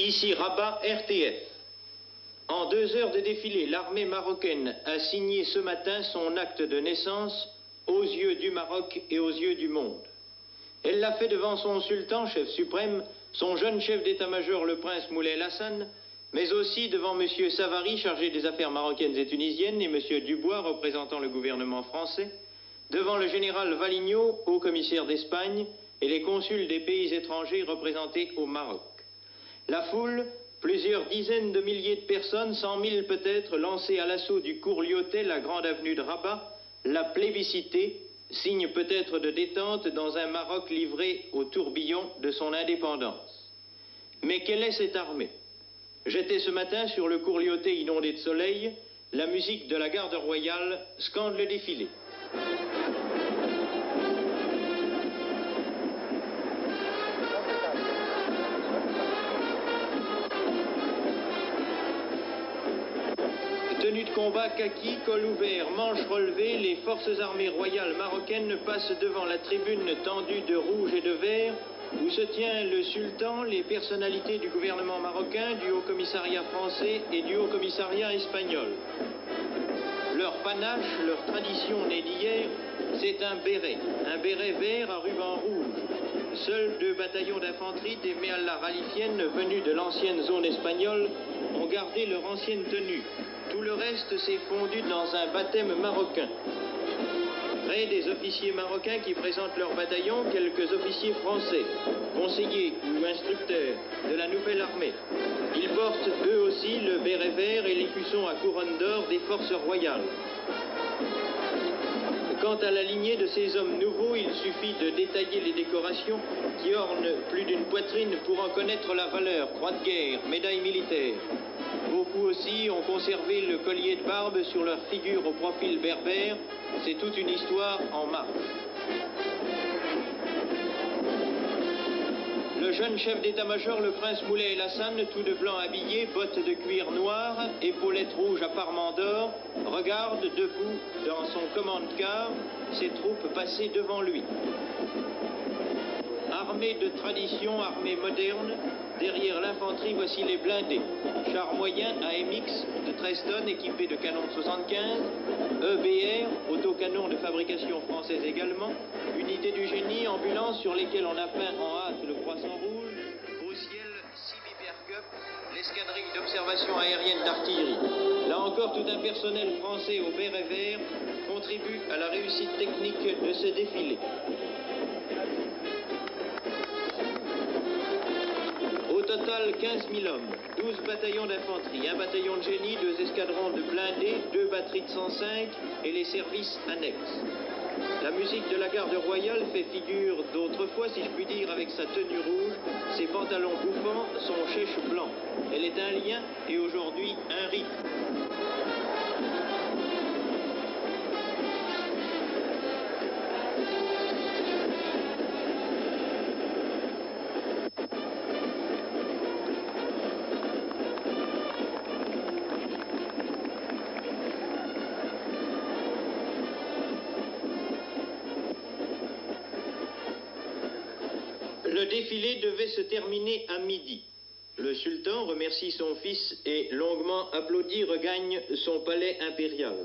Ici Rabat, RTF. En 2 heures de défilé, l'armée marocaine a signé ce matin son acte de naissance aux yeux du Maroc et aux yeux du monde. Elle l'a fait devant son sultan, chef suprême, son jeune chef d'état-major, le prince Moulay Hassan, mais aussi devant M. Savary, chargé des affaires marocaines et tunisiennes, et M. Dubois, représentant le gouvernement français, devant le général Valigno, haut commissaire d'Espagne, et les consuls des pays étrangers représentés au Maroc. La foule, plusieurs dizaines de milliers de personnes, 100 000 peut-être, lancées à l'assaut du cours Lyotet, la grande avenue de Rabat, l'a plébiscité, signe peut-être de détente dans un Maroc livré au tourbillon de son indépendance. Mais quelle est cette armée? J'étais ce matin sur le cours Lyotet inondé de soleil, la musique de la garde royale scande le défilé. Tenue de combat kaki, col ouvert, manches relevées, les forces armées royales marocaines passent devant la tribune tendue de rouge et de vert où se tient le sultan, les personnalités du gouvernement marocain, du haut-commissariat français et du haut-commissariat espagnol. Leur panache, leur tradition née d'hier, c'est un béret vert à ruban rouge. Seuls 2 bataillons d'infanterie des Méallas ralifiennes venus de l'ancienne zone espagnole ont gardé leur ancienne tenue. Tout le reste s'est fondu dans un baptême marocain. Près des officiers marocains qui présentent leur bataillon, quelques officiers français, conseillers ou instructeurs de la nouvelle armée. Ils portent eux aussi le béret vert et l'écusson à couronne d'or des forces royales. Quant à la lignée de ces hommes nouveaux, il suffit de détailler les décorations qui ornent plus d'une poitrine pour en connaître la valeur. Croix de guerre, médailles militaires. Beaucoup aussi ont conservé le collier de barbe sur leur figure au profil berbère. C'est toute une histoire en marche. Le jeune chef d'état-major, le prince Moulay Hassan, tout de blanc habillé, bottes de cuir noir, épaulettes rouges à parements d'or, regarde debout dans son commande-car ses troupes passer devant lui. Armée de tradition, armée moderne, derrière l'infanterie, voici les blindés. Chars moyens AMX de 13 tonnes équipés de canons de 75, EBR, autocanon de fabrication française également, unités du génie, ambulances sur lesquelles on a peint en hâte le croissant rouge, au ciel, Simi Bergup, l'escadrille d'observation aérienne d'artillerie. Là encore, tout un personnel français au béret vert contribue à la réussite technique de ce défilé. Au total, 15 000 hommes, 12 bataillons d'infanterie, 1 bataillon de génie, 2 escadrons de blindés, 2 batteries de 105 et les services annexes. La musique de la garde royale fait figure d'autrefois, si je puis dire, avec sa tenue rouge, ses pantalons bouffants, son chèche blanc. Elle est un lien et aujourd'hui un rite. Le défilé devait se terminer à midi. Le sultan remercie son fils et, longuement applaudi, regagne son palais impérial.